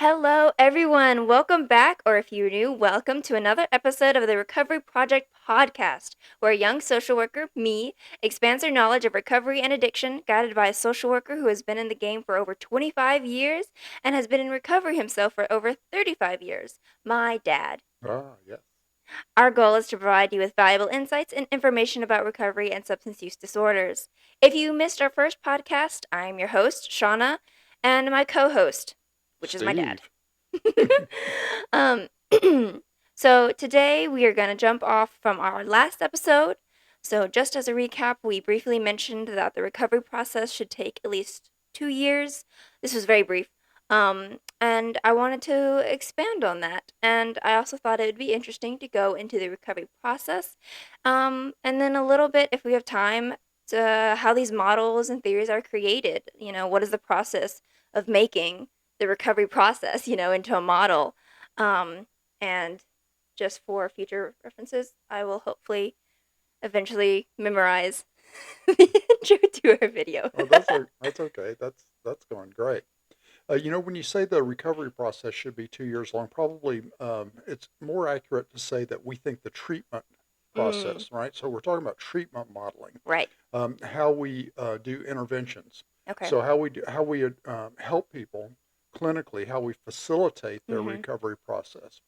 Hello, everyone. Welcome back, or if you're new, welcome to another episode of the Recovery Project podcast, where a young social worker, me, expands her knowledge of recovery and addiction, guided by a social worker who has been in the game for over 25 years and has been in recovery himself for over 35 years, my dad. Yes. Our goal is to provide you with valuable insights and information about recovery and substance use disorders. If you missed our first podcast, I'm your host, Shauna, and my co host, which is my dad. Steve. um, so today we are going to jump off from our last episode. So, just as a recap, we briefly mentioned that the recovery process should take at least 2 years. This was very brief. And I wanted to expand on that. And I also thought it would be interesting to go into the recovery process. And then a little bit, if we have time, to how these models and theories are created. What is the process of making the recovery process, into a model. And just for future references, I will hopefully eventually memorize the intro to our video. Oh, that's okay. That's going great. When you say the recovery process should be 2 years long, probably it's more accurate to say that we think the treatment Mm, process, right? So we're talking about treatment modeling, right. how we do interventions. Okay. So how we help people clinically, how we facilitate their Mm-hmm. recovery process.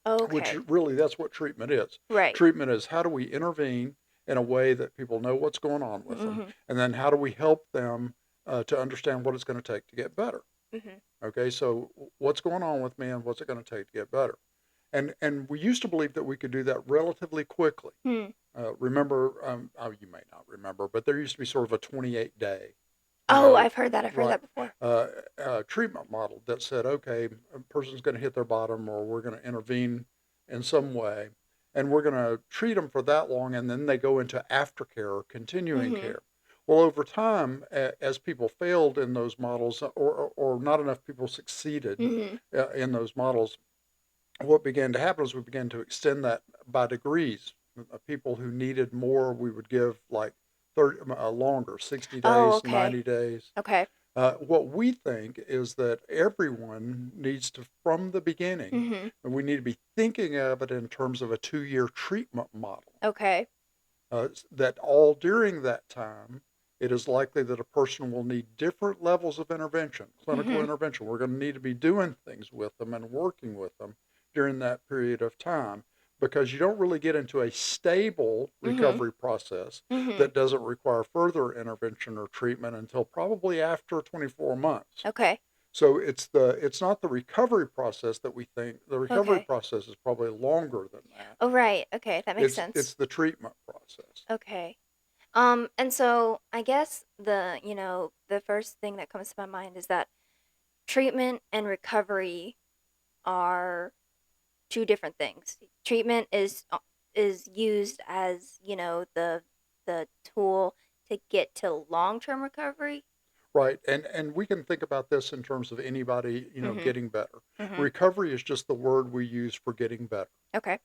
Which Okay. really that's what treatment is. Right. Treatment is how do we intervene in a way that people know what's going on with them, Mm-hmm. and then how do we help them to understand what it's going to take to get better. Mm-hmm. Okay, so what's going on with me and what's it going to take to get better? And we used to believe that we could do that relatively quickly. Hmm. Remember, oh, you may not remember, but there used to be sort of a 28-day, you Oh, know, I've heard that. I've heard right, that before. treatment model that said, okay, a person's going to hit their bottom, or we're going to intervene in some way, and we're going to treat them for that long, and then they go into aftercare or continuing Mm-hmm. care. Well, over time, as people failed in those models, or not enough people succeeded Mm-hmm. in those models, what began to happen is we began to extend that by degrees. People who needed more, we would give like 30 longer, 60 Oh, days, okay. 90 days. Okay. What we think is that everyone needs to, from the beginning, Mm-hmm. and we need to be thinking of it in terms of a 2 year treatment model. Okay. That all during that time, it is likely that a person will need different levels of intervention, clinical Mm-hmm. intervention. We're going to need to be doing things with them and working with them during that period of time, because you don't really get into a stable Mm-hmm. recovery process Mm-hmm. that doesn't require further intervention or treatment until probably after 24 months. Okay. So it's not the recovery process that we think. The recovery Okay. process is probably longer than that. Oh, right. Okay. That makes sense. It's the treatment process. Okay. And so I guess the first thing that comes to my mind is that treatment and recovery are two different things. Treatment is used as, the tool to get to long-term recovery. Right. And we can think about this in terms of anybody, Mhm. getting better. Mhm. Recovery is just the word we use for getting better. Okay.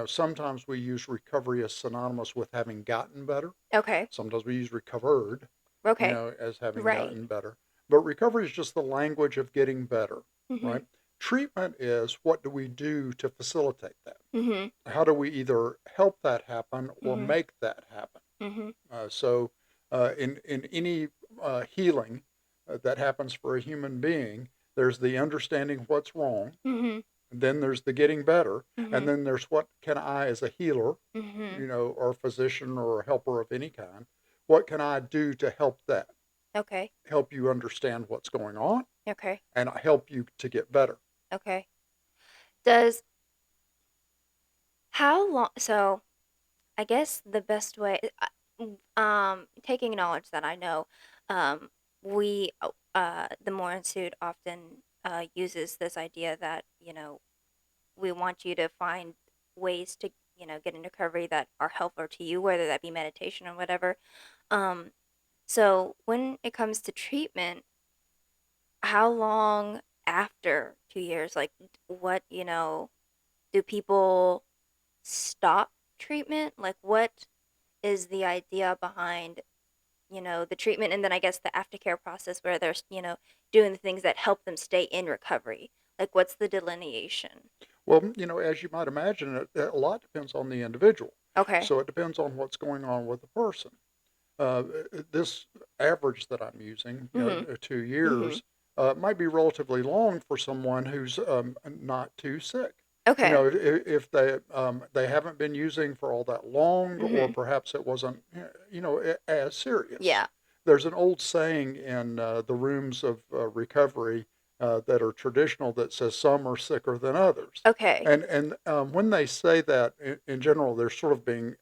Sometimes we use recovery as synonymous with having gotten better. Okay. Sometimes we use recovered, Okay. as having Right. gotten better. But recovery is just the language of getting better, Mhm. right? Treatment is what do we do to facilitate that? Mhm. How do we either help that happen or Mhm. make that happen? Mhm. In any healing that happens for a human being, there's the understanding what's wrong, Mhm. and then there's the getting better, and Mhm. then there's what can I, as a healer, Mhm. or a physician or a helper of any kind, what can I do to help that? Okay. Help you understand what's going on, Okay. and help you to get better. Okay. Does how long so I guess the best way, taking knowledge that I know, um, the Moore Institute often uses this idea that, we want you to find ways to, get into recovery that are helpful to you, whether that be meditation or whatever. Um, so when it comes to treatment, how long after 2 years, like what, do people stop treatment? Like what is the idea behind, the treatment and then I guess the aftercare process where they're, doing the things that help them stay in recovery. Like, what's the delineation? Well, as you might imagine, a lot depends on the individual. Okay. So it depends on what's going on with the person. This average that I'm using, Mhm. 2 years, Mhm. might be relatively long for someone who's not too sick. Okay. If they haven't been using for all that long, or Mhm. perhaps it wasn't, as serious. Yeah. There's an old saying in the rooms of recovery that are traditional that says some are sicker than others. Okay. And when they say that, in general, they're sort of being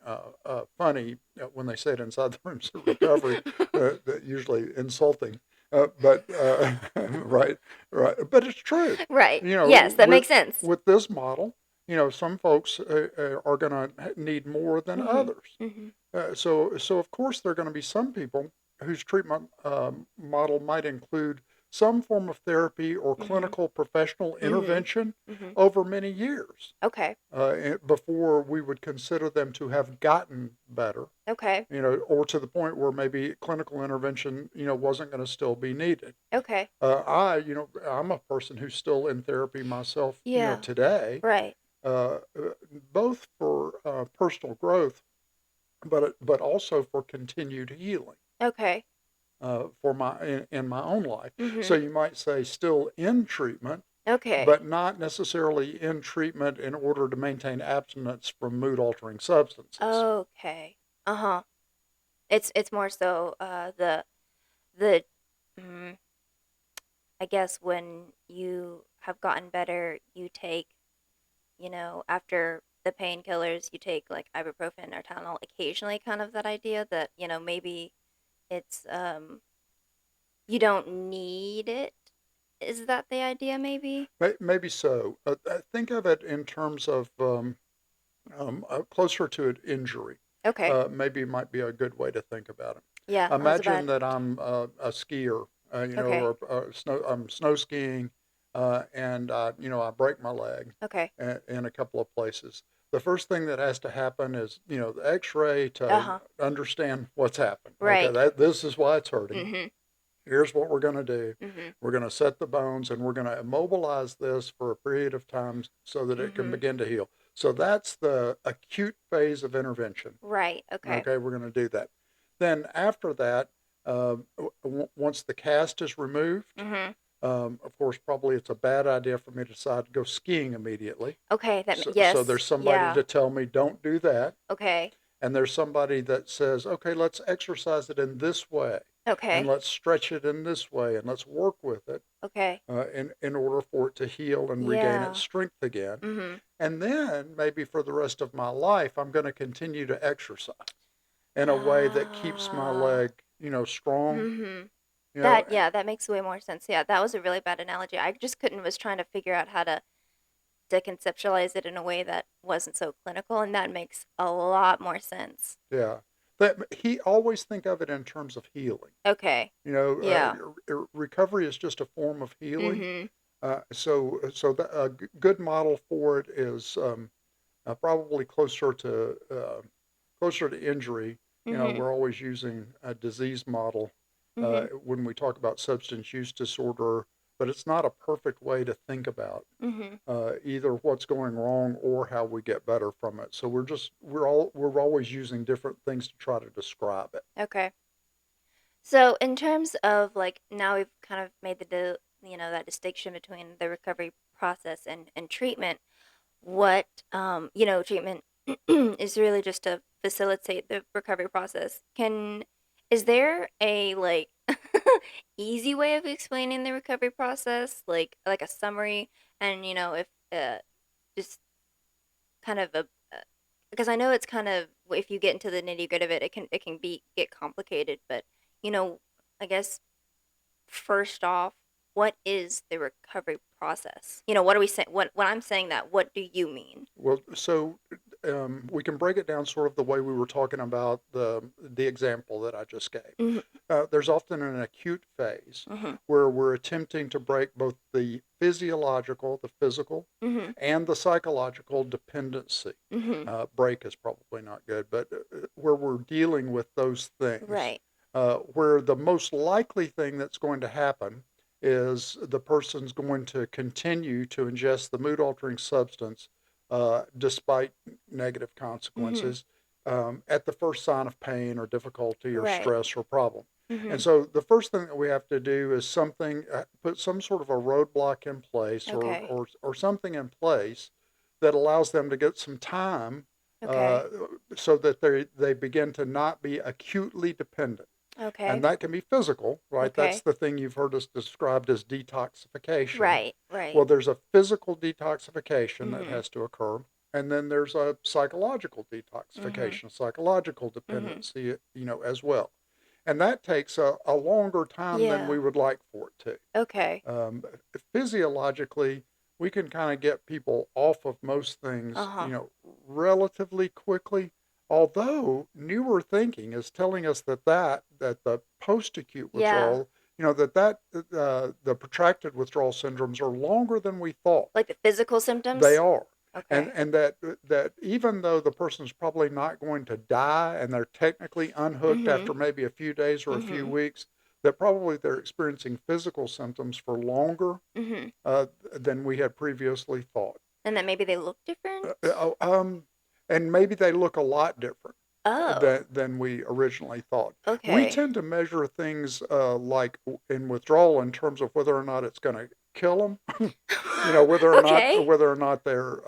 funny when they say it inside the rooms of recovery. That usually insulting, but right, right. But it's true. Right. You know, Yes, that with makes sense. with this model, some folks are going to need more than Mhm. others. Mhm. So of course there are going to be some people whose treatment model might include some form of therapy or Mhm. clinical professional Mhm. intervention Mhm. over many years Okay. before we would consider them to have gotten better, Okay. or to the point where maybe clinical intervention, wasn't going to still be needed. Okay. I'm a person who's still in therapy myself, Yeah. today, Right. uh, uh, both for personal growth, but also for continued healing Okay. in my own life. So Mhm. you might say still in treatment, Okay. but not necessarily in treatment in order to maintain abstinence from mood altering substances. Okay. Uh-huh. It's more so the mm, I guess when you have gotten better, you take, after the painkillers, you take like ibuprofen or Tylenol occasionally, kind of that idea that, maybe it's you don't need it. Is that the idea maybe? Maybe so. Think of it in terms of closer to an injury. Okay. Maybe might be a good way to think about it. Yeah, that was a Imagine bad. that I'm a skier, Okay. or I'm snow skiing, and I break my leg Okay. in a couple of places. The first thing that has to happen is the X-ray to Uh-huh. understand what's happened. Okay, Right. this is why it's hurting. Mhm. Here's what we're going to do. Mhm. We're going to set the bones and we're going to immobilize this for a period of time so that it can Mhm. begin to heal. So that's the acute phase of intervention. Right. Okay. Okay, we're going to do that. Then after that, once the cast is removed, Mhm. of course, probably it's a bad idea for me to decide to go skiing immediately. Okay, So yes. there's somebody Yeah. to tell me don't do that, Okay. and there's somebody that says, okay, let's exercise it in this way, and Okay. let's stretch it in this way, and let's work with it Okay. in order for it to heal and regain its Yeah. strength again. Mhm. And then maybe for the rest of my life, I'm going to continue to exercise in a way that keeps my Ah. leg, strong. Mhm. You know, That yeah, that makes way more sense. Yeah, that was a really bad analogy. I just couldn't was trying to figure out how to conceptualize it in a way that wasn't so clinical, and that makes a lot more sense. yeah. That he always think of it in terms of healing. Okay. Yeah. Recovery is just a form of healing. Mhm. So a good model for it is probably closer to injury. Mhm. We're always using a disease model Mhm. when we talk about substance use disorder, but it's not a perfect way to think about Mhm. either what's going wrong or how we get better from it. So we're always using different things to try to describe it. Okay. So in terms of like now we've kind of made that distinction between the recovery process and treatment. What treatment is really just to facilitate the recovery process. Can Is there a like easy way of explaining the recovery process, like a summary, and if just kind of a because I know it's kind of, if you get into the nitty gritty of it, it can get complicated, but you know I guess first off, what is the recovery process? What are we saying? When I'm saying that, what do you mean? Well, so we can break it down sort of the way we were talking about the example that I just gave. Mhm. There's often an acute phase Mhm. where we're attempting to break both the physiological, the physical, Mhm. and the psychological dependency. Mhm. Break is probably not good, but where we're dealing with those things, Right. where the most likely thing that's going to happen is the person's going to continue to ingest the mood altering substance despite negative Mm-hmm. consequences at the first sign of pain or difficulty or Right. stress or problem. And Mm-hmm. so the first thing that we have to do is put some sort of a roadblock in place Okay. or something in place that allows them to get some time uh, Okay. so that they begin to not be acutely dependent. And Okay. that can be physical, right? That's Okay. the thing you've heard us described as detoxification. Right. Right. Well, there's a physical detoxification that Mm-hmm. has to occur, and then there's a psychological Mm-hmm. detoxification, psychological Mm-hmm. dependency, as well. And that takes a longer time than we Yeah. would like for it to. Okay. Um, Physiologically, we can kind of get people off of most things, Uh-huh. relatively quickly. Although newer thinking is telling us that the post-acute Yeah. withdrawal, the protracted withdrawal syndromes are longer than we thought. Like the physical They symptoms? are. And Okay. that even though the person's probably not going to die and they're technically unhooked Mm-hmm. after maybe a few days or a few Mm-hmm. weeks, that probably they're experiencing physical symptoms for longer Mm-hmm. than we had previously thought. And then maybe they look different? Uh, uh, um, and maybe they look a lot different Oh. than we originally thought. We Okay. tend to measure things like in withdrawal in terms of whether or not it's going to kill them. Okay. Whether or not their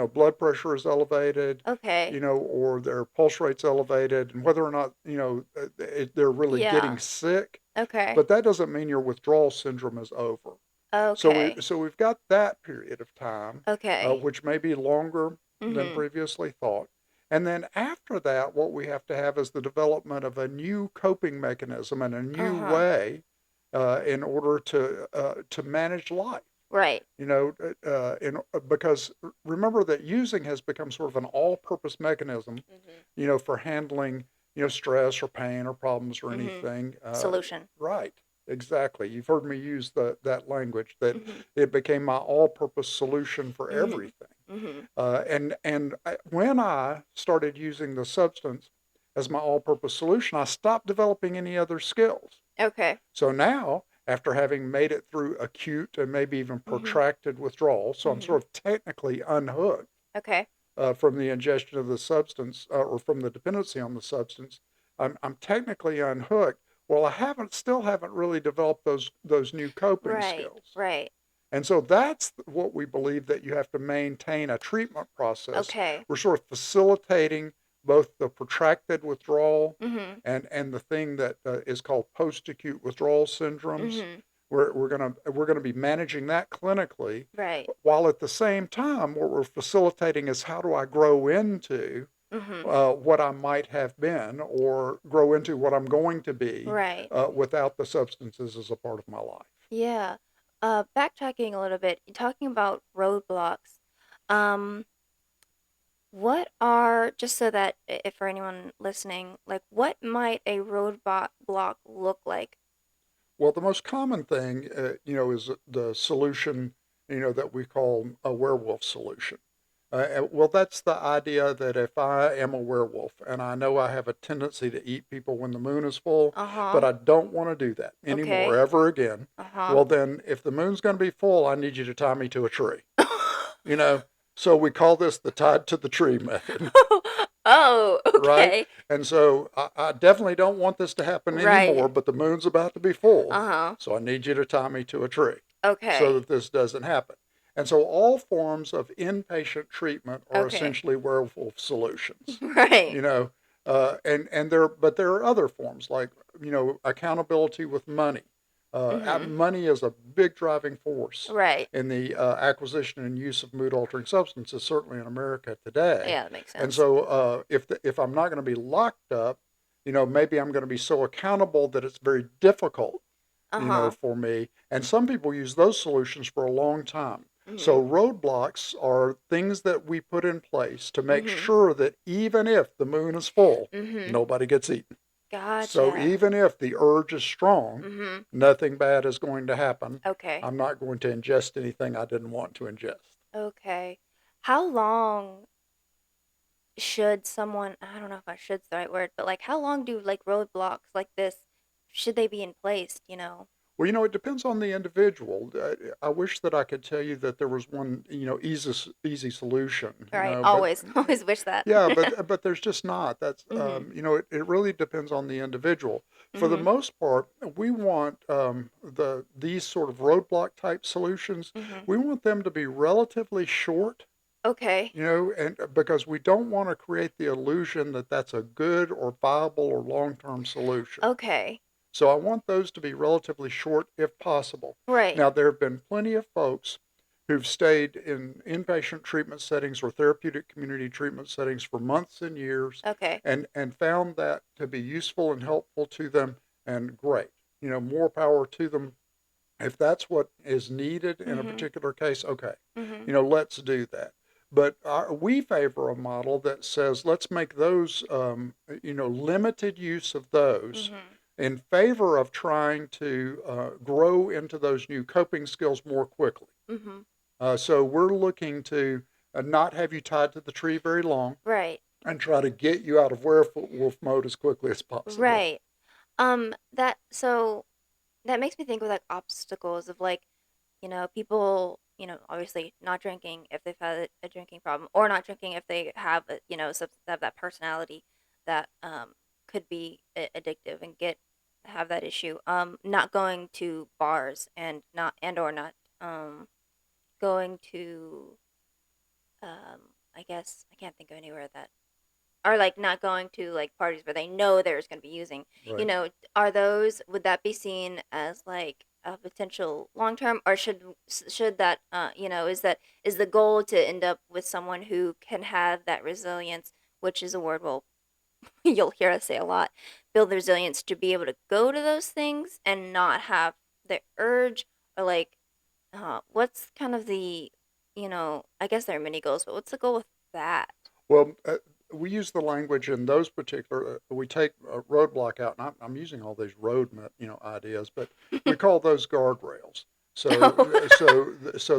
blood pressure is elevated, Okay. or their pulse rate's elevated, and whether or not they're really getting Yeah. sick. Okay. But that doesn't mean your withdrawal syndrome is over. Okay. So we've got that period of time, Okay. which may be longer than Mm-hmm. previously thought. And then after that, what we have to have is the development of a new coping mechanism and a new Uh-huh. way in order to manage life. Right. Because remember that using has become sort of an all-purpose mechanism, Mm-hmm. for handling, stress or pain or problems or Mm-hmm. anything. Solution. Right, exactly. You've heard me use that language that Mm-hmm. it became my all-purpose solution for Mm-hmm. everything. Mm-hmm. When I started using the substance as my all-purpose solution, I stopped developing any other skills. Okay. So now, after having made it through acute and maybe even Mm-hmm. protracted withdrawal, so I'm Mm-hmm. sort of technically unhooked Okay. from the ingestion of the substance or from the dependency on the substance. I'm technically unhooked. Well, still haven't really developed those new coping Right. skills. Right. And so that's what we believe, that you have to maintain a treatment process. Okay. We're sort of facilitating both the protracted withdrawal Mm-hmm. and the thing that is called post-acute withdrawal syndromes. Mm-hmm. We're gonna be managing that clinically, Right. while at the same time what we're facilitating is how do I grow into Mm-hmm. what I might have been or grow into what I'm going to be Right. without the substances as a part of my life. Yeah. Backtracking a little bit, talking about roadblocks. Um, what are, just so that if for anyone listening, like what might a roadblock block look like? Well, the most common thing, is the solution, that we call a werewolf solution. Well, that's the idea that if I am a werewolf and I know I have a tendency to eat people when the moon is full, but Uh-huh. I don't want to do that anymore, Okay. ever again, Uh-huh. well, then if the moon's going to be full, I need you to tie me to a tree, you know? So we call this the tied to the tree method. Oh, Right? okay. And so I definitely don't want this to happen Right. anymore, but the moon's about to be full. Uh-huh. So I need you to tie me to a tree so Okay. that this doesn't happen. And so all forms of inpatient treatment are Okay. essentially werewolf solutions, Right. you know. But there are other forms like, accountability with money. Mm-hmm. Money is a big driving force Right. in the acquisition and use of mood altering substances, certainly in America today. Yeah, that makes And sense. so, if I'm not going to be locked up, maybe I'm going to be so accountable that it's very difficult, Uh-huh. for me. And some people use those solutions for a long time. Mm-hmm. So roadblocks are things that we put in place to make Mm-hmm. sure that even if the moon is full, Mm-hmm. nobody gets eaten. So Gotcha. even if the urge is strong, Mm-hmm. nothing bad is going to happen. Okay. I'm not going to ingest anything I didn't want to ingest. Okay. How long should someone, I don't know if I should's the right word, but like how long do like roadblocks like this should they be in place, you know? Well, it depends on the individual. I wish that I could tell you that there was one, easy solution, Right. but Always, always wish that. yeah, but there's just not. That's Mhm. it really depends on the individual. For the Mhm. most part, we want these sort of roadblock type solutions. Mhm. We want them to be relatively short, Okay. and because we don't want to create the illusion that that's a good or viable or long-term solution. Okay. So I want those to be relatively short if possible. Right. Now, there have been plenty of folks who've stayed in inpatient treatment settings or therapeutic community treatment settings for months and years Okay. and found that to be useful and helpful to them, and great. More power to them. If that's what is needed in a Mhm. particular case, okay, Mhm. let's do that. But we favor a model that says let's make those, limited use of those Mhm. in favor of trying to grow into those new coping skills more quickly. Mhm. So we're looking to not have you tied to the tree very long Right. and try to get you out of werewolf mode as quickly as possible. Right. That so that makes me think of like obstacles of like, people, obviously not drinking if they've had a drinking problem, or not drinking if they have, have that personality that could be addictive and have that issue. Not going to bars and not um going to I guess I can't think of anywhere that, or like not going to like parties where they know there's going to be using. Right. Would that be seen as like a potential long term, or should that is the goal to end up with someone who can have that resilience, which is a word you'll hear us say a lot, build the resilience to be able to go to those things and not have the urge, or like what's kind of the, I guess there are many goals, but what's the goal with that? Well, we use the language in those particular. We take a roadblock out, and I'm using all these ideas, but we call those guardrails. So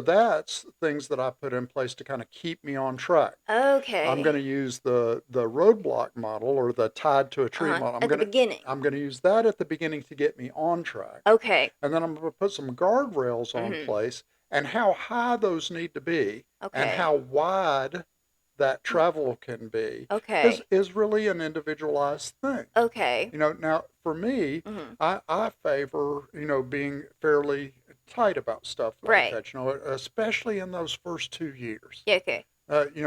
that's things that I put in place to kind of keep me on track. I'm Okay. going to use the roadblock model or the tied to a tree model. At the beginning. I'm going to use that at the beginning to get me on track, Okay. and then I'm going to put some guardrails on Mhm. place, and how high those need to be, and Okay. how wide that travel can be is Okay. is really an individualized thing. Okay. Now for me, Mhm. I favor, being fairly tight about stuff like Right. that, especially in those first 2 years. Yeah, okay.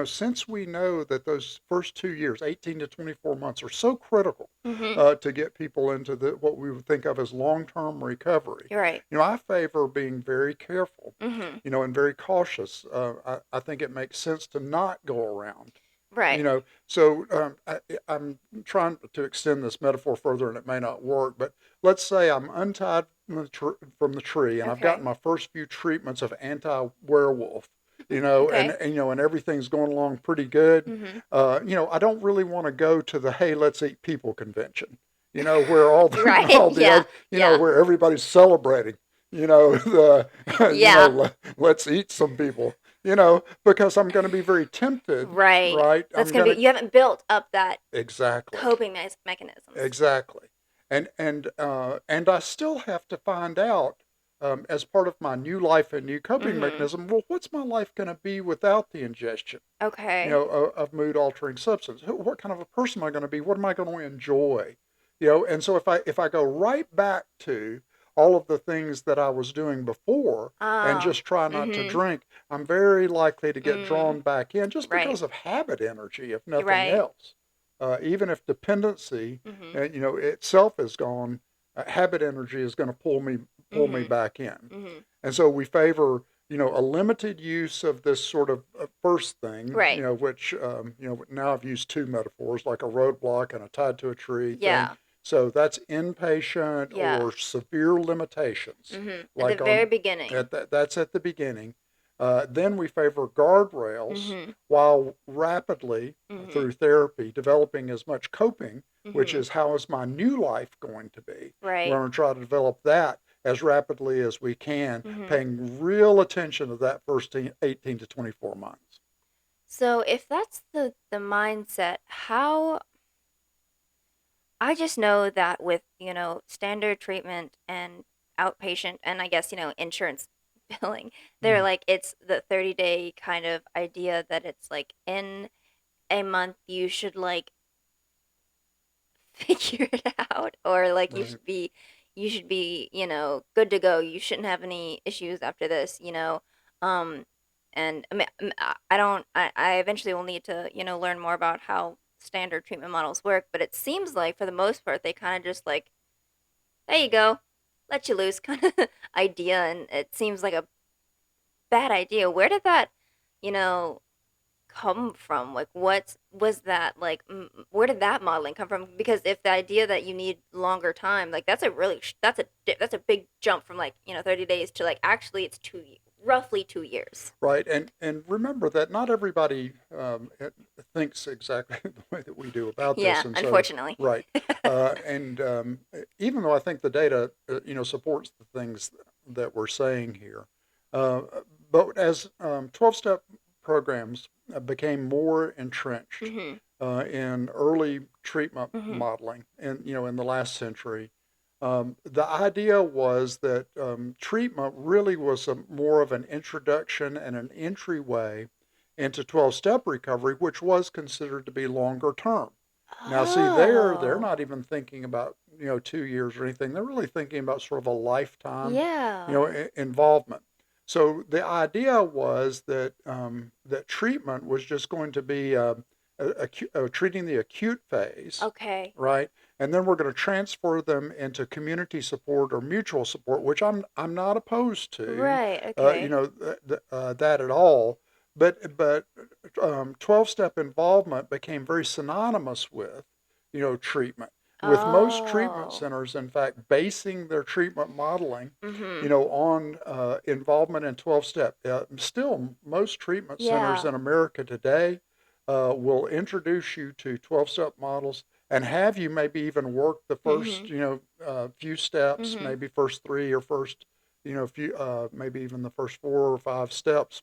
Since we know that those first 2 years, 18 to 24 months, are so critical Mhm. to get people into what we would think of as long-term recovery, You're right. I favor being very careful, Mhm. and very cautious. I think it makes sense to not go around. Right. So I'm trying to extend this metaphor further, and it may not work. But let's say I'm untied from the tree, and I've Okay. gotten my first few treatments of anti-werewolf. Okay. And everything's going along pretty good. Mhm. I don't really want to go to the "Hey, let's eat people" convention. Where all the Right. all the Yeah. other, Yeah. where everybody's celebrating. The Yeah. let's eat some people. Because I'm going to be very tempted, Right. right? That's I'm gonna going be, to you haven't built up that exactly, coping mechanisms. exactly, and I still have to find out as part of my new life and new coping Mhm. mechanism. Well, what's my life going to be without the ingestion? Okay. Of mood altering substance. What kind of a person am I going to be? What am I going to enjoy? And so if I go right back to all of the things that I was doing before and Ah. just try not to Mhm. drink, I'm very likely to get Mm. drawn back in just Right. because of habit energy, if You're nothing right. else. Even if dependency, Mhm. itself is gone, habit energy is going to pull me Mhm. back in. Mhm. And so we favor, a limited use of this sort of first thing, Right. which, now I've used two metaphors, like a roadblock and a tied to a tree thing. Yeah. So that's inpatient Yeah. or severe limitations, Mhm. At the like very beginning. that's at the beginning. Then we favor guardrails Mhm. while rapidly, Mhm. through therapy, developing as much coping, which Mhm. is how is my new life going to be. We're Right. going to try to develop that as rapidly as we can, Mhm. paying real attention to that first 18 to 24 months. So if that's the mindset, how, I just know that with, standard treatment and outpatient and I guess, insurance billing, they're Mhm. like it's the 30-day kind of idea that it's like in a month you should like figure it out or like Right. you should be, good to go. You shouldn't have any issues after this, Um and I mean, I don't I eventually will need to, learn more about how standard treatment models work, but it seems like for the most part they kind of just like there you go, let you loose kind of idea, and it seems like a bad idea. Where did that, you know, come from? Like, what was that like? Where did that modeling come from? Because if the idea that you need longer time, like that's a really that's a big jump from like 30 days to like actually it's roughly 2 years. Right. And remember that not everybody thinks exactly the way that we do about this. Yeah, And so, unfortunately. right. And even though I think the data, supports the things that we're saying here, uh, but as 12-step programs became more entrenched Mhm. in early treatment Mhm. modeling, and in the last century, the idea was that treatment really was more of an introduction and an entryway into 12-step recovery, which was considered to be longer term. Now, see, they're Oh. not even thinking about 2 years or anything. They're really thinking about sort of a lifetime, Yeah. involvement. So the idea was that treatment was just going to be treating the acute phase, Okay. right? And then we're going to transfer them into community support or mutual support, which I'm not opposed to, Right. Okay. that at all. But 12-step involvement became very synonymous with treatment. With most treatment Oh. centers, in fact, basing their treatment modeling, Mhm. on involvement in 12-step. Still, most treatment centers Yeah. in America today will introduce you to 12-step models and have you maybe even work the first, Mhm. few steps, Mhm. maybe first three or first, few, maybe even the first 4 or 5 steps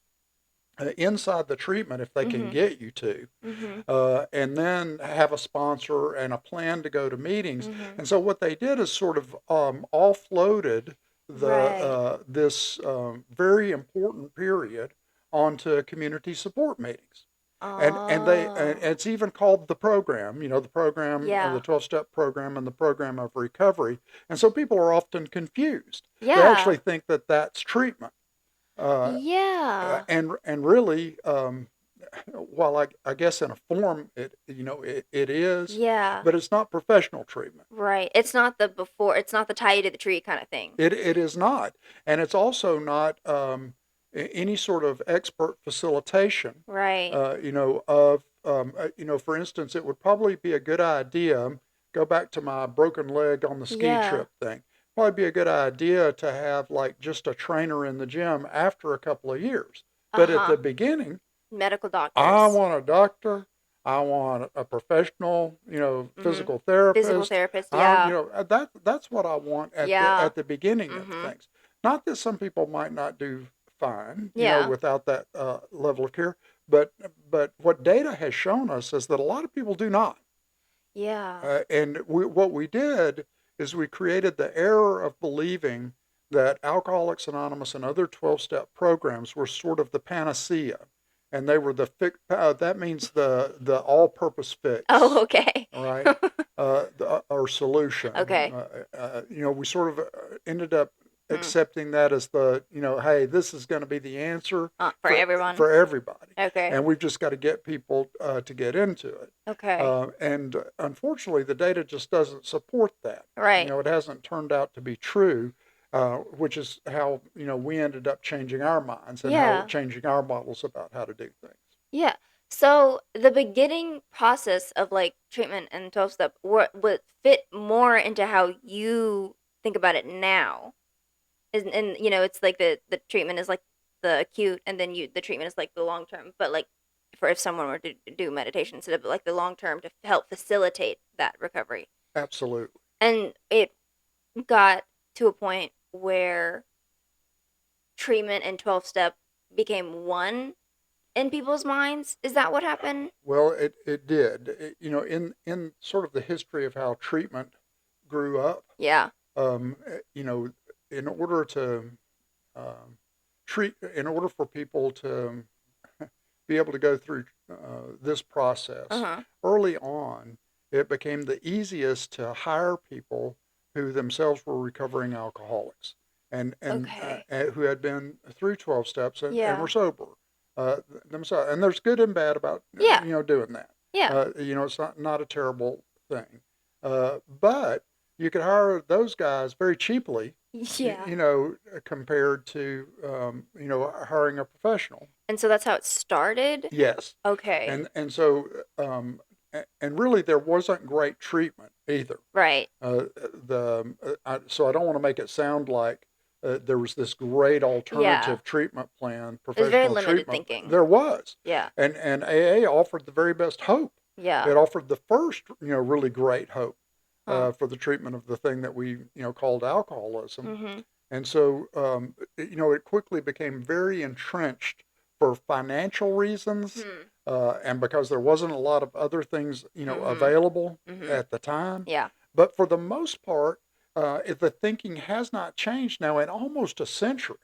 inside the treatment if they can Mhm. get you to, Mhm. and then have a sponsor and a plan to go to meetings. Mhm. And so what they did is sort of offloaded Right. this very important period onto community support meetings. And Oh. it's even called the program, the Yeah. 12-step program and the program of recovery. And so people are often confused. They actually Yeah. think that that's treatment. Uh, Yeah. and really, while I guess in a form it is, Yeah. but it's not professional treatment. Right. It's not the tie you to the tree kind of thing. It is not, and it's also not any sort of expert facilitation. Right. For instance, it would probably be a good idea. Go back to my broken leg on the ski Yeah. trip thing. Probably be a good idea to have like just a trainer in the gym after a couple of years. But at Uh-huh. the beginning, Medical I doctors. want a doctor. I want a professional, Mhm. physical Physical therapist. therapist. Yeah. That's what I want at the Yeah. beginning of Mhm. things. Not that some people might not do fine, Yeah. without that level of care, but what data has shown us is that a lot of people do not. Yeah. What we did is we created the error of believing that Alcoholics Anonymous and other 12-step programs were sort of the panacea, and they were the fix. That means the all-purpose Oh, fix, okay. all right, or solution. Okay. We sort of ended up Hmm. accepting that as the, hey, this is going to be the answer For everyone. for everybody, Okay. and we've just got to get people to get into it. Okay. And unfortunately, the data just doesn't support that. Right. It hasn't turned out to be true, which is how we ended up changing our minds and how Yeah. changing our models about how to do things. Yeah. So the beginning process of like treatment and 12 step would fit more into how you think about it now. And it's like the treatment is like the acute and then the treatment is like the long term. But like for if someone were to do meditation instead of like the long term to help facilitate that recovery. Absolutely. And it got to a point where treatment and 12 step became one in people's minds. Is that what happened? Well, it did. In sort of the history of how treatment grew up, Yeah. um, you know, in order to um, in order for people to be able to go through this process Uh-huh. early on, it became the easiest to hire people who themselves were recovering alcoholics Okay. and who had been through 12 steps and were Yeah. sober uh, themselves. And there's good and bad about Yeah. doing that. Yeah. It's not a terrible thing, but you could hire those guys very cheaply, Yeah. compared to hiring a professional. And so that's how it started? Yes, Okay. and so and really there wasn't great treatment either. Right. So I don't want to make it sound like there was this great Yeah. alternative treatment plan, It was very professional limited treatment. thinking. There was, Yeah. and AA offered the very best hope. Yeah. It offered the first, really great hope Huh. for the treatment of the thing that we, called alcoholism. Mm-hmm. And so, it quickly became very entrenched for financial reasons, Hmm. and because there wasn't a lot of other things, Mm-hmm. available Mm-hmm. at the time. Yeah. But for the most part, the thinking has not changed now in almost a century.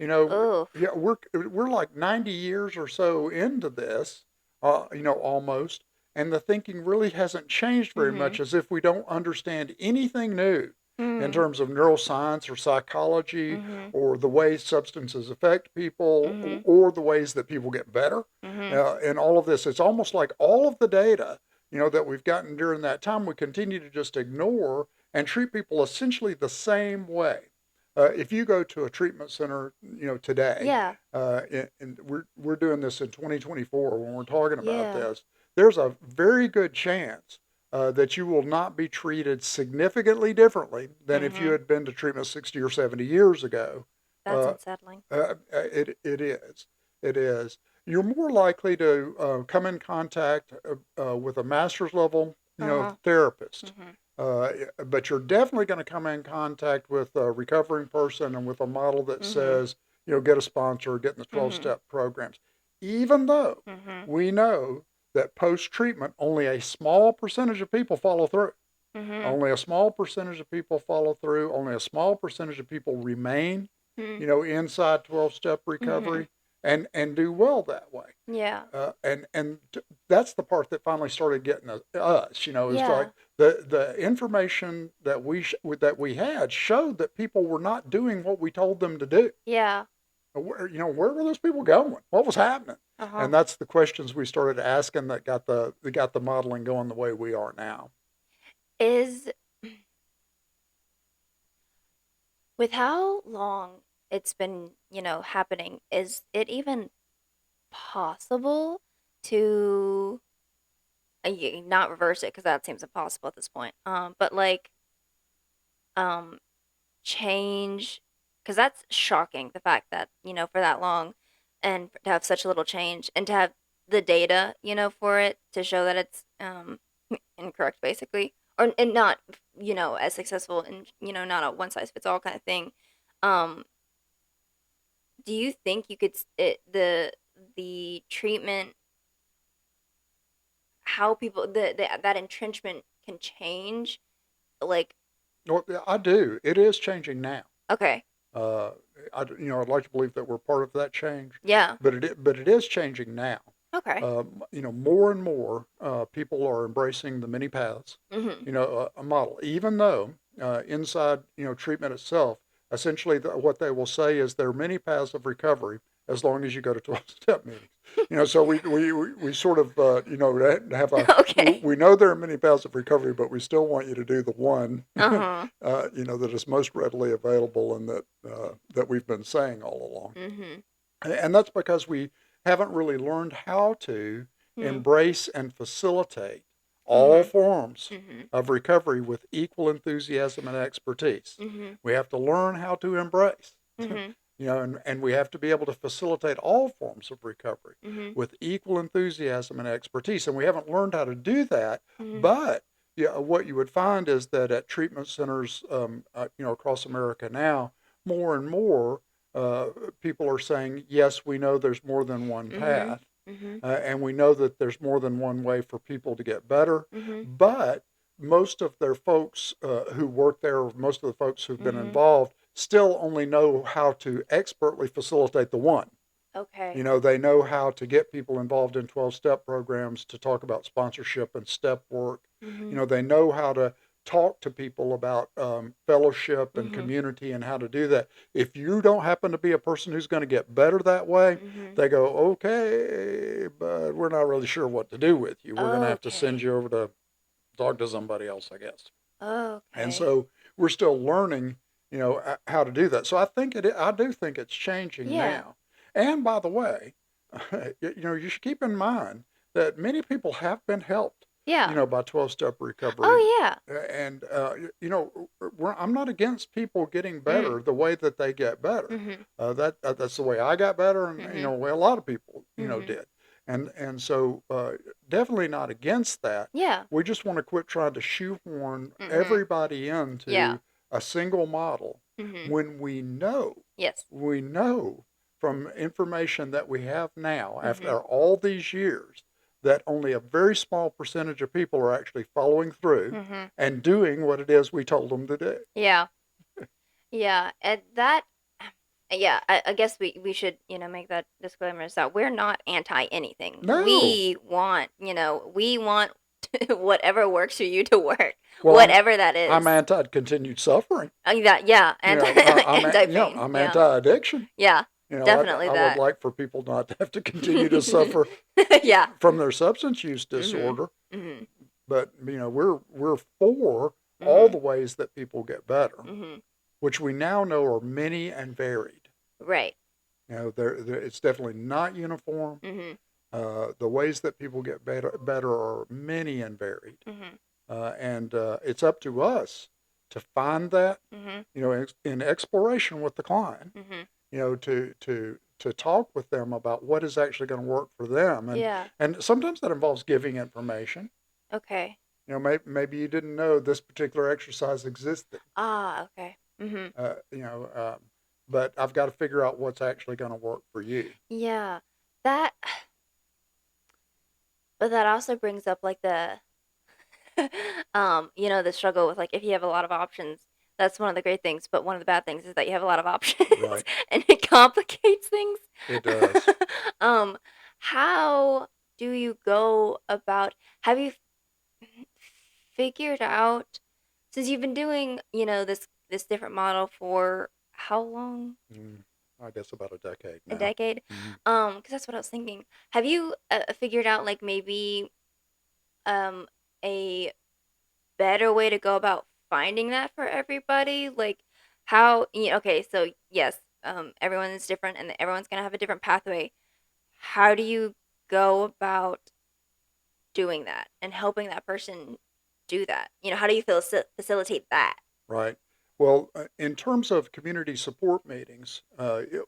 Oof. Yeah, we're like 90 years or so into this, almost, and the thinking really hasn't changed very Mm-hmm. much, as if we don't understand anything new in Mm-hmm. terms of neuroscience or psychology Mm-hmm. or the ways substances affect people Mm-hmm. or the ways that people get better. Mm-hmm. And all of this, it's almost like all of the data, that we've gotten during that time, we continue to just ignore and treat people essentially the same way. If you go to a treatment center, today, Yeah. and we're doing this in 2024 when we're talking about Yeah. this, there's a very good chance that you will not be treated significantly differently than if you Mm-hmm. had been to treatment 60 or 70 years ago. That's Uh, unsettling. it is. It is. You're more likely to come in contact with a master's level, Uh-huh. therapist. Mm-hmm. Uh, but you're definitely going to come in contact with a recovering person and with a model that Mm-hmm. says, get a sponsor, get in the 12 Mm-hmm. step programs. Even though Mm-hmm. we know that post treatment, only a small percentage of people follow through. Mm-hmm. Only a small percentage of people follow through. Only a small percentage of people remain, Mm-hmm. inside 12-step Mm-hmm. recovery and do well that way. Yeah. And that's the part that finally started getting us. Is Yeah. like the information that we had showed that people were not doing what we told them to do. Yeah. Where were those people going? What was happening? Uh-huh. And that's the questions we started asking that got the modeling going the way we are now. Is with how long it's been, happening, is it even possible to not reverse it because that seems impossible at this point. But like um change because that's shocking the fact that for that long and to have such little change and to have the data for it to show that it's incorrect basically or and not as successful and not a one size fits all kind of thing. um do you think you could the treatment, how people that entrenchment can change, like? Well, I do. It is changing now. Okay. Uh, I'd like to believe that we're part of that change, Yeah. but it is changing now. Okay. More and more people are embracing the many paths, Mhm. a model, even though inside, treatment itself, essentially what they will say is there are many paths of recovery as long as you go to 12-step meetings. So we sort of, have Okay. we know there are many paths of recovery, but we still want you to do the one, Uh-huh. that is most readily available and that we've been saying all along. Mhm. And that's because we haven't really learned how to Mhm. embrace and facilitate all Mhm. forms Mhm. of recovery with equal enthusiasm and expertise. Mhm. We have to learn how to embrace, Mhm. and we have to be able to facilitate all forms of recovery Mhm. with equal enthusiasm and expertise. And we haven't learned how to do that, Mhm. but yeah, what you would find is that at treatment centers, across America now, more and more uh, people are saying, yes, we know there's more than one Mhm. path, Mhm. and we know that there's more than one way for people to get better. Mhm. But most of their folks who work there, most of the folks who've been Mhm. involved, still only know how to expertly facilitate the one. Okay. They know how to get people involved in 12-step programs, to talk about sponsorship and step work. Mm-hmm. They know how to talk to people about fellowship and Mm-hmm. community and how to do that. If you don't happen to be a person who's going to get better that way, Mm-hmm. they go, okay, but we're not really sure what to do with you. We're going to have to send Okay. you over to talk to somebody else, I guess. And Okay. so we're still learning, how to do that. So I do think it's changing Yeah. now. And by the way, you should keep in mind that many people have been helped, Yeah. by 12-step recovery. Oh yeah. And, I'm not against people getting Mm. better the way that they get better. Mm-hmm. That's the way I got better, and, Mm-hmm. the way a lot of people, Mm-hmm. did. And so definitely not against that. Yeah. We just want to quit trying to shoehorn Mm-hmm. everybody Yeah. into a single model Mm-hmm. when Yes. we know from information that we have now, Mm-hmm. after all these years, that only a very small percentage of people are actually following through Mm-hmm. and doing what it is we told them to do. Yeah. Yeah. And that. Yeah. I guess we should make that disclaimer is that we're not anti anything. No. We want whatever works for you to work, Well, whatever that I'm is. anti-continued suffering. That yeah, anti pain. I'm Yeah. anti-addiction. Yeah. Definitely I would that. like for people not to have to continue to suffer Yeah. from their substance use Mhm. disorder. Mhm. But we're for all Mhm. the ways that people get better, Mhm. which we now know are many and varied. Right. It's definitely not uniform. Mhm. The ways that people get better are many and varied, Mhm. and it's up to us to find that, Mhm. in exploration with the client, Mhm. to talk with them about what is actually going to work for them, Yeah. and sometimes that involves giving information. Okay. Maybe you didn't know this particular exercise existed. Ah. Okay. Mhm. Uh, you know, but I've got to figure out what's actually going to work for you. Yeah. That. But that also brings up like the the struggle with like if you have a lot of options, that's one of the great things, but one of the bad things is that you have a lot of options Right. and it complicates things. It does. um, how do you go about have you figured out since you've been doing, this different model for how long? Mm, I guess about a decade A now. decade? Mhm. Because that's what I was thinking. Have you figured out like maybe um a better way to go about finding that for everybody? Like okay, so yes, everyone is different and everyone's gonna have a different pathway. How do you go about doing that and helping that person do that? How do you facilitate that? Right. Well, in terms of community support meetings,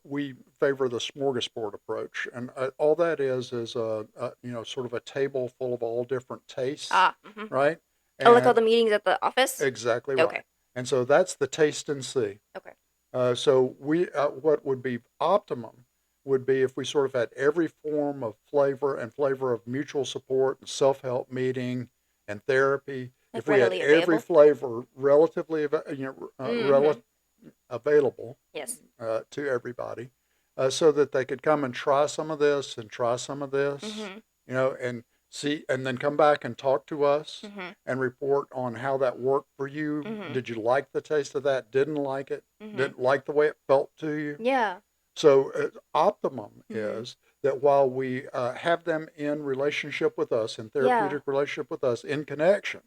we favor the smorgasbord approach, and all that is sort of a table full of all different tastes, Ah, mm-hmm. right? Oh, like all And the meetings at the office? exactly Okay. right. And so that's the taste and see. Okay. So what would be optimum would be if we sort of had every form of flavor of mutual support and self-help meeting and therapy. Like If we had readily every available? flavor relatively Mm-hmm. available Yes. to everybody, so that they could come and try some of this and try some of this, Mm-hmm. and see, and then come back and talk to us Mm-hmm. and report on how that worked for you. Mm-hmm. Did you like the taste of that? Didn't like it? Mm-hmm. Didn't like the way it felt to you? Yeah. So optimum Mm-hmm. is that while we have them in relationship with us, in Yeah. therapeutic relationship with us, in connection,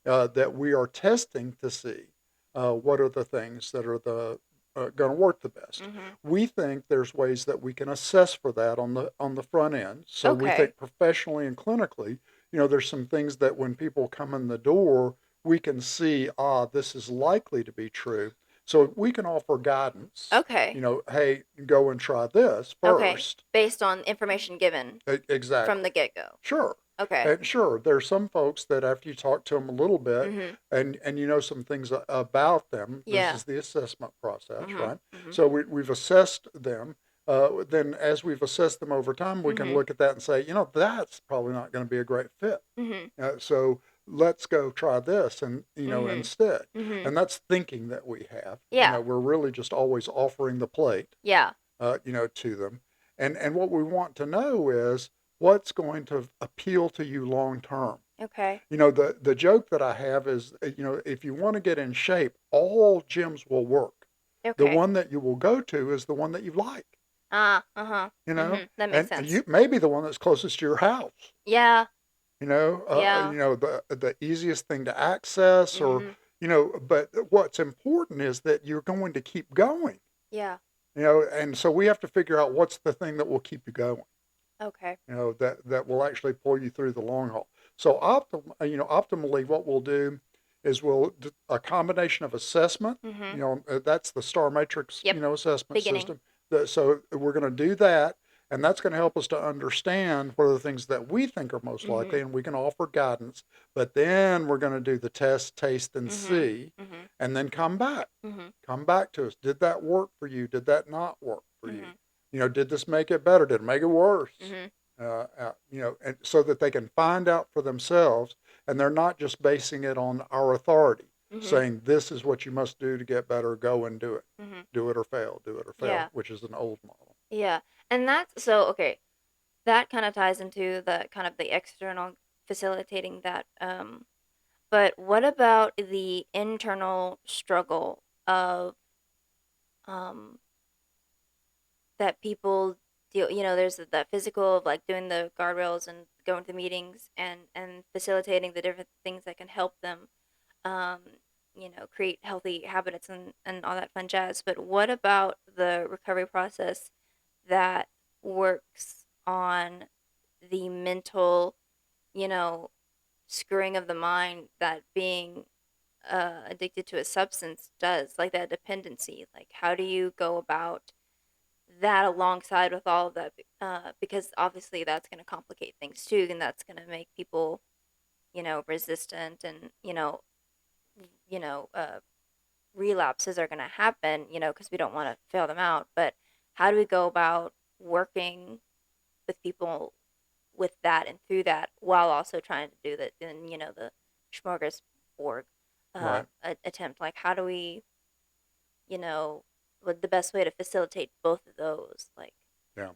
that we are testing to see what are the things that are the going to work the best. Mm-hmm. We think there's ways that we can assess for that on the front end. So we Okay. think professionally and clinically, there's some things that when people come in the door, we can see, this is likely to be true. So we can offer guidance. Okay. Hey, go and try this Okay. first. Based on information given from Exactly. the get-go. Sure. Okay. And sure, there's some folks that after you talk to them a little bit Mm-hmm. and you know some things about them, this Yeah. is the assessment process, Mm-hmm. right? Mm-hmm. So we've assessed them. Then as we've assessed them over time, we can Mm-hmm. look at that and say, that's probably not going to be a great fit. Mm-hmm. So let's go try this and Mhm. instead. Mhm. And that's thinking that we have. Yeah. We're really just always offering the plate, Yeah. to them. And what we want to know is what's going to appeal to you long term. Okay. The joke that I have is, if you want to get in shape, all gyms will work. The Okay. one that you will go to is the one that you like, Ah. Uh-huh. That makes and sense. you maybe the one that's closest to your house. Yeah. Yeah. The easiest thing to access, or Mhm. but what's important is that you're going to keep going. Yeah. And so we have to figure out what's the thing that will keep you going. Okay. That will actually pull you through the long haul. So optimally, what we'll do is we'll do a combination of assessment. Mhm. That's the STAR matrix, Yep. assessment Beginning. system. So we're going to do that, and that's going to help us to understand what are the things that we think are most likely, Mhm. and we can offer guidance. But then we're going to do the test, taste, and Mhm. see, Mhm. and then come back. Mhm. Come back to us. Did that work for you? Did that not work for you? Mhm. Did this make it better? Did it make it worse? Mhm. And so that they can find out for themselves, and they're not just basing it on our authority, Mhm. saying this is what you must do to get better. Go and Mhm. do it or fail, Yeah. which is an old model. Yeah. And that's so okay. That kind of ties into the kind of the external facilitating that. But what about the internal struggle of um that people deal, there's that physical of like doing the guardrails and going to the meetings and facilitating the different things that can help them um create healthy habits and all that fun jazz. But what about the recovery process that works on the mental, you know, screwing of the mind that being addicted to a substance does, like that dependency? Like, how do you go about that alongside with all of that? Because obviously that's going to complicate things too, and that's going to make people, resistant, and you know, uh, relapses are going to happen, because we don't want to fail them out. But how do we go about working with people with that and through that while also trying to do that in, the smorgasbord Right. attempt? Like, how do we, what the best way to facilitate both of those? Like, Yeah.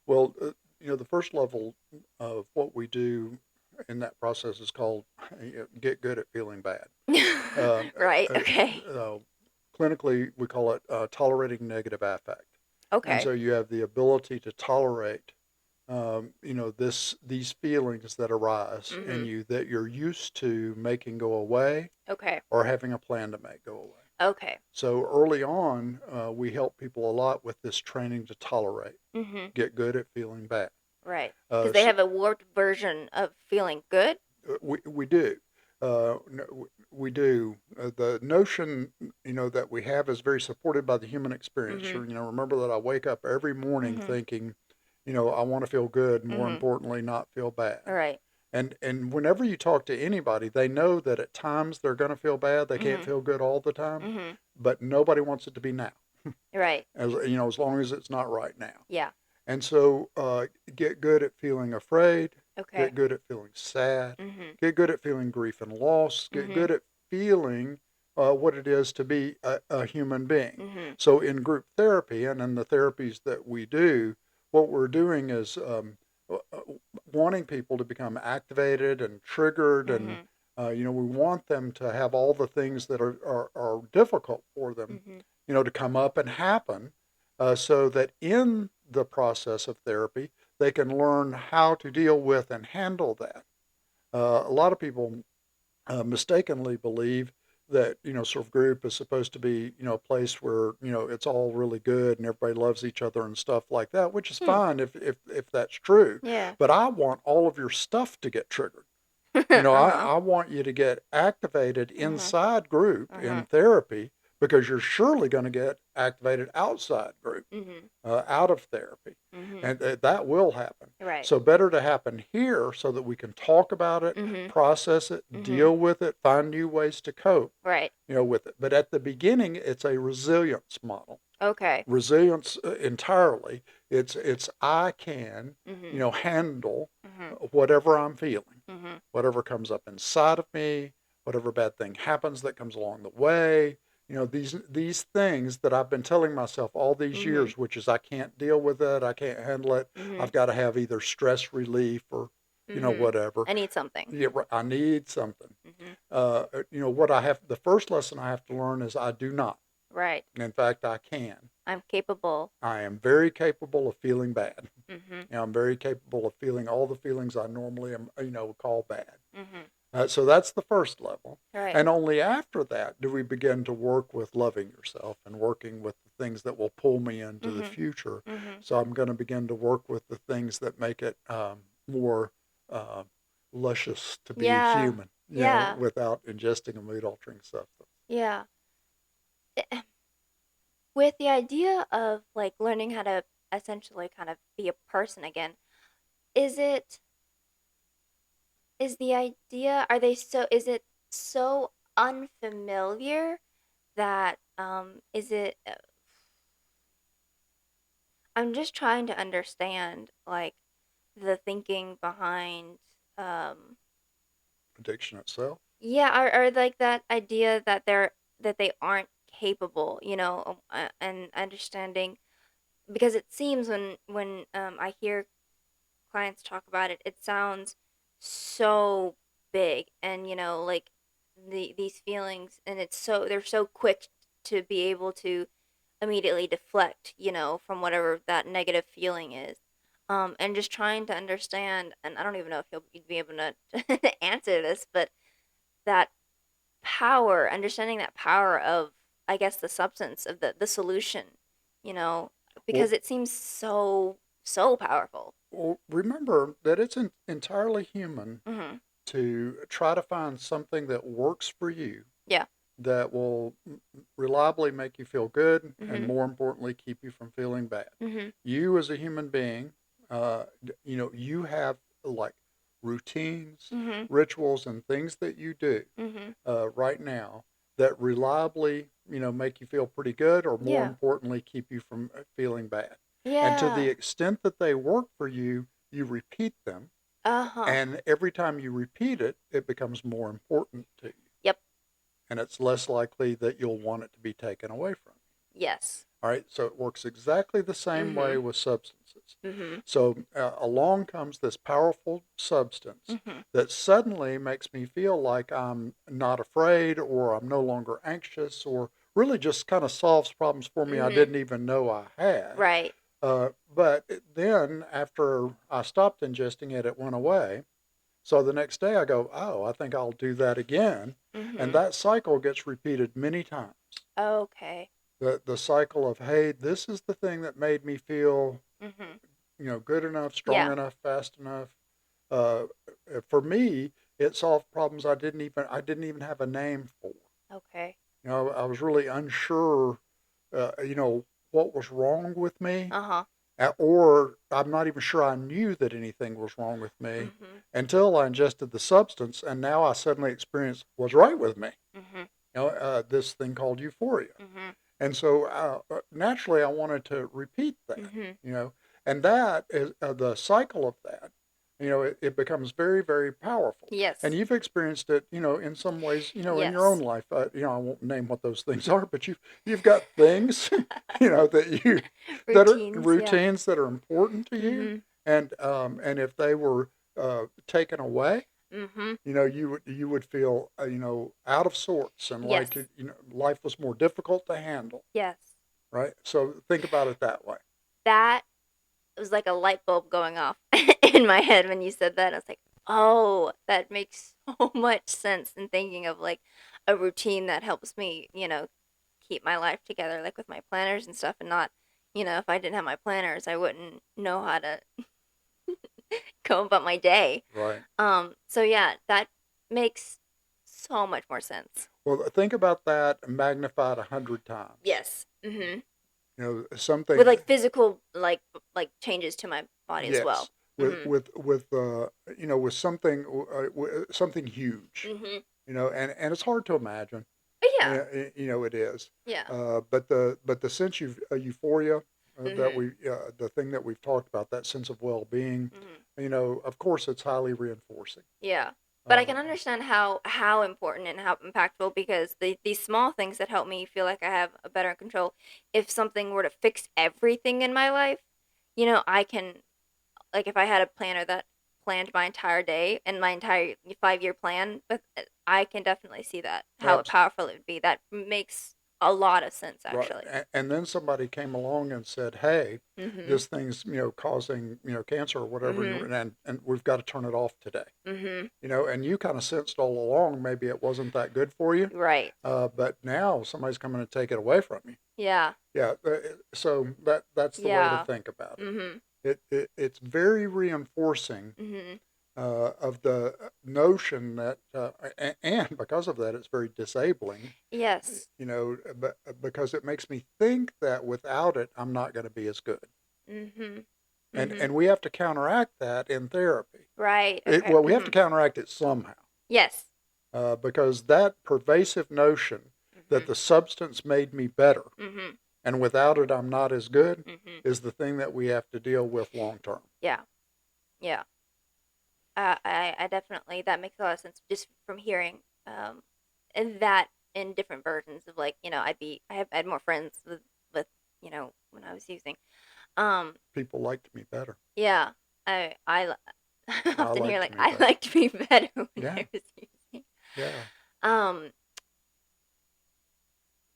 Well, the first level of what we do in that process is called get good at feeling bad. Um, right? uh, Okay. uh, uh, Clinically, we call it tolerating negative affect. And Okay. so you have the ability to tolerate, these feelings that arise in Mhm. you that you're used to making go away Okay. or having a plan to make go away. Okay. So early on, we help people a lot with this training to tolerate, Mhm. get good at feeling bad. Right. Because Uh, they so, have a warped version of feeling good. we do. We do. The notion, that we have is very supported by the human experience. Mhm. Remember that I wake up every morning Mhm. thinking, I want to feel good. More Mhm. importantly, not feel All bad. right. And whenever you talk to anybody, they know that at times they're going to feel bad. They can't Mhm. feel good all the time, Mhm. but nobody wants it to be now. Right. As long as it's not right now. Yeah. And so get good at feeling afraid, get Okay. good at feeling sad, Mhm. get good at feeling grief and loss, get Mhm. good at feeling what it is to be a human being. Mhm. So in group therapy and in the therapies that we do, what we're doing is uh, uh, wanting people to become activated and triggered, and Mhm. we want them to have all the things that are difficult for them, Mhm. to come up and happen, so that in the process of therapy, they can learn how to deal with and handle that. A lot of people mistakenly believe that sort of group is supposed to be a place where it's all really good and everybody loves each other and stuff like that, which is Hmm. fine if that's true. Yeah. But I want all of your stuff to get triggered. Uh-huh. I want you to get activated Uh-huh. inside group in Uh-huh. therapy, because you're surely going to get activated outside group, Mhm. out of therapy. Mhm. And that will happen. Right. So better to happen here so that we can talk about it, Mhm. process it, Mhm. deal with it, find new ways to cope, Right. with it. But at the beginning, it's a resilience model. Okay. Resilience entirely. It's I can, Mhm. handle Mhm. whatever I'm feeling. Mhm. whatever comes up inside of me, whatever bad thing happens that comes along the way. These things that I've been telling myself all these Mhm. years, which is I can't deal with it, I can't handle it. Mhm. I've got to have either stress relief or Mhm. whatever. I need something. Yeah, I need something. Mhm. What I have, the first lesson I have to learn is I do not. Right. In fact, I can. I'm capable. I am very capable of feeling bad. Mhm. I'm very capable of feeling all the feelings I normally call bad. Mhm. So that's the first level. Right. And only after that do we begin to work with loving yourself and working with the things that will pull me into the Mhm. future. Mhm. So I'm going to begin to work with the things that make it more uh, luscious to be Yeah. human, Yeah. without ingesting a mood altering substance. Yeah. Eh, With the idea of like learning how to essentially kind of be a person again, is it is the idea are they so is it so unfamiliar that is it I'm just trying to understand like the thinking behind um Addiction itself. yeah, or like that idea that they aren't capable, and understanding because it seems when I hear clients talk about it, it sounds so big and like these feelings and they're so quick to be able to immediately deflect, from whatever that negative feeling is. And just trying to understand, and I don't even know if you'd be able to answer this, but that power, understanding that power of, I guess, the substance of the solution, you know, Well, because it seems so powerful. remember that it's entirely human Mhm. to try to find something that works for you Yeah. that will reliably make you feel good and Mhm. more importantly keep you from feeling bad. Mhm. You as a human being, you have like routines, Mhm. rituals, and things that you do Mhm. right now that reliably, make you feel pretty good or more Yeah. importantly keep you from feeling bad. And to the Yeah. extent that they work for you, you repeat them. Uh-huh. And every time you repeat it, it becomes more important to you. Yep. And it's less likely that you'll want it to be taken away from you. Yes. All right, so it works exactly the same way Mhm. with substances. Mhm. So along comes this powerful substance Mhm. that suddenly makes me feel like I'm not afraid or I'm no longer anxious or really just kind of solves problems for me I Mhm. didn't even know I had. Right. But then after I stopped ingesting it, it went away. So the next day I go, oh, I think I'll do that again. And Mhm. that cycle gets repeated many times. Okay. The cycle of, hey, this is the thing that made me feel, Mhm. good enough, strong Yeah. enough, fast enough. Uh, for me, it solved problems I didn't even have a name for. Okay. I was really unsure, what was wrong with me, Uh-huh. or I'm not even sure I knew that anything was wrong with me Mhm. until I ingested the substance, and now I suddenly experienced what's right with me. Mhm. This thing called euphoria. Mhm. And so naturally, I wanted to repeat that, Mhm. you know, and that is the cycle of that. It becomes very, very powerful. And Yes. you've experienced it, in some ways, in your own Yes. life. I won't name what those things are, but you've got things, that are Routines, yeah. routines that are important to you, Mhm. and if they were taken away, Mhm. you would feel out of sorts and like Yes. life was more difficult to handle, Yes. right? So think about it that way. That was like a light bulb going off in my head when you said that. I was like, "Oh, that makes so much sense." In thinking of like a routine that helps me, keep my life together, like with my planners and stuff, and not, if I didn't have my planners, I wouldn't know how to go about my day. Right. So yeah, that makes so much more sense. Well, think about that magnified 100 times. Yes. Mhm. With Something. like physical like changes to my body as well. Yes, with Mhm. with with with something something huge. Mhm. And it's hard to imagine. But yeah. It is. Yeah. But the sense of euphoria that Mhm. the thing that we've talked about, that sense of well-being. Mhm. Of course, it's highly reinforcing. Yeah. But I Uh, can understand how important and how impactful, because these small things that help me feel like I have a better control. If something were to fix everything in my life, I can, like, if I had a planner that planned my entire day and my entire 5-year plan, but I can definitely see that how abs- powerful it would be. That makes a lot of sense, right, actually. and then somebody came along and said, "Hey, Mhm. this thing's causing cancer or whatever, Mhm. and we've got to turn it off today." Mhm. And you kind of sensed all along maybe it wasn't that good for you, Right. but now somebody's coming to take it away from you. Yeah. Yeah, so that's the way to Yeah. think about it. Mhm. It's very reinforcing Mhm. of the notion that, and because of that, it's very disabling. Yes. But because it makes me think that without it, I'm not going to be as good, Mhm. and Mhm. we have to counteract that in therapy. Right. Okay. We have to Mhm. counteract it somehow, Yes. because that pervasive notion that Mhm. the substance made me better, Mhm. and without it, I'm not as good, Mhm. is the thing that we have to deal with long term. Yeah. Yeah. I definitely, that makes a lot of sense just from hearing and that in different versions of, like, I had more friends with when I was using. Um People liked me better. yeah. I I I often hear, liked like, me I better. like to be better when Yeah, I was using. yeah. Um break.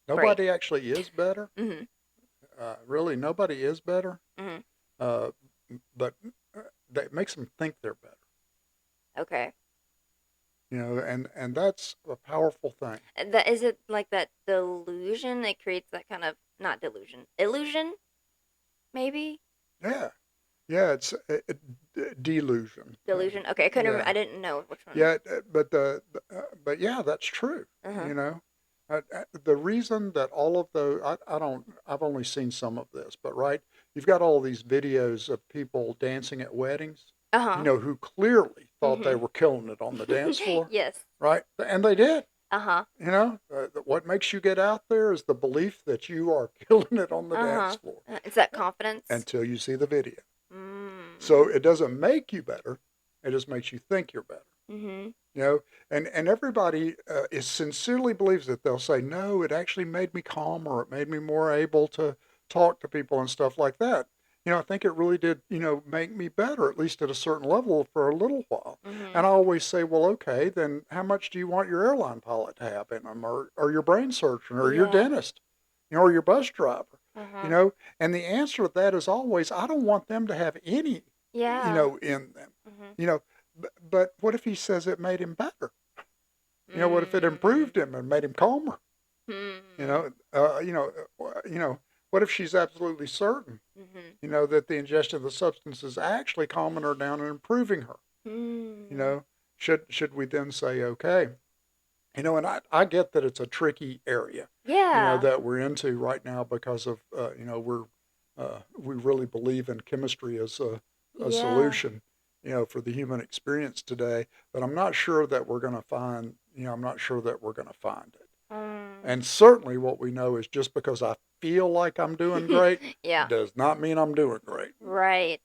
Nobody actually is better. Mhm. Really, nobody is better. Mhm. Uh, but that makes them think they're better. Okay. And that's a powerful thing. That is it, like that delusion, it creates that kind of, not delusion. Illusion, maybe? Yeah, yeah. It's delusion. Delusion. Okay, I couldn't remember. Yeah, I didn't know which one. yeah. But yeah, that's true. Uh-huh. You know, the reason that all of those, I don't, I've only seen some of this, but right, you've got all these videos of people dancing at weddings, Uh-huh. who clearly thought they Mhm. were killing it on the dance floor, Yes. right? And they did. Uh-huh. What makes you get out there is the belief that you are killing it on the dance Uh-huh. floor Is that confidence? until you see the video. So Mm. it doesn't make you better; it just makes you think you're better. Mhm. You know, and everybody is sincerely believes it. They'll say, "No, it actually made me calmer. It made me more able to talk to people and stuff like that." I think it really did, make me better, at least at a certain level for a little while. And Mhm. I always say, well, okay, then how much do you want your airline pilot to have in them, or your brain surgeon, or your Yeah. dentist, or your bus driver? You Uh-huh. know, and the answer to that is always, I don't want them to have any, Yeah. in them. Mhm. You know, but what if he says it made him better? What if it Mm. improved him and made him calmer? You Hmm. know, uh, you know, what if she's absolutely certain, Mhm. that the ingestion of the substance is actually calming her down and improving her? You Hmm. know, should we then say, okay, and I get that it's a tricky area, Yeah. that we're into right now because of, we really believe in chemistry as a Yeah. solution, for the human experience today. But I'm not sure that we're going to find, I'm not sure that we're going to find it. Mm. And certainly what we know is just because I feel like I'm doing great Yeah. does not mean I'm doing great. Right.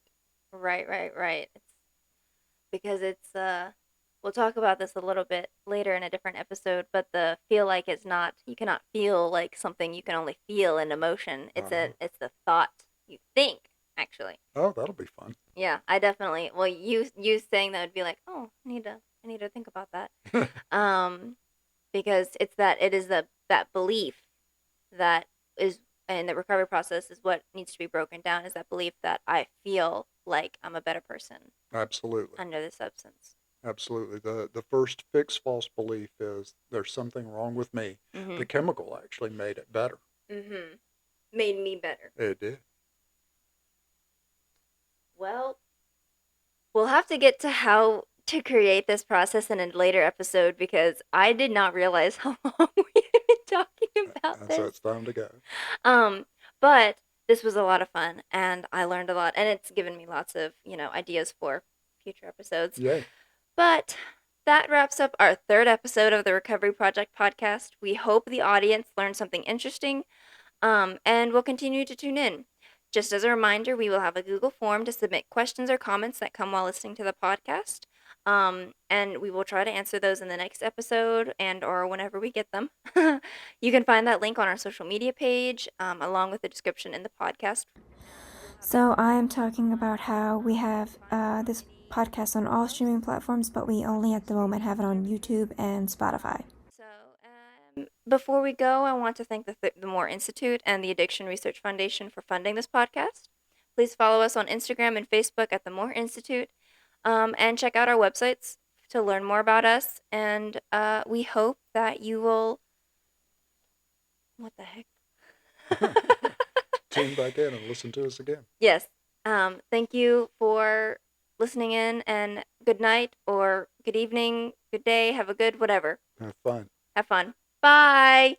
Right, right, right. It's because it's we'll talk about this a little bit later in a different episode, but the feel like is not, you cannot feel like something, you can only feel an emotion. Uh-huh. It's the thought you think, actually. Oh, that'll be fun. Yeah, I definitely, well, you saying that would be like, "Oh, I need to think about that." Um because it is that belief that is in the recovery process, is what needs to be broken down, is that belief that I feel like I'm a better person Absolutely. under the substance. Absolutely. The first fixed false belief is there's something wrong with me. The Mhm. chemical actually made it better. Mhm. Made me better. It did. Well, we'll have to get to how to create this process in a later episode, because I did not realize how long we had been talking about And so this. it's time to go. Um, but this was a lot of fun and I learned a lot, and it's given me lots of, ideas for future episodes. Yay. But that wraps up our third episode of the Recovery Project podcast. We hope the audience learned something interesting, and will continue to tune in. Just as a reminder, we will have a Google form to submit questions or comments that come while listening to the podcast. And we will try to answer those in the next episode and or whenever we get them. You can find that link on our social media page, along with the description in the podcast. So I am talking about how we have this podcast on all streaming platforms, but we only at the moment have it on YouTube and Spotify. So, before we go, I want to thank the More Institute and the Addiction Research Foundation for funding this podcast. Please follow us on Instagram and Facebook at the More Institute, and check out our websites to learn more about us. And we hope that you will. What the heck? Tune back in and listen to us again. Yes. Thank you for listening in, and good night or good evening, good day, have a good whatever. Have fun. Have fun. Bye.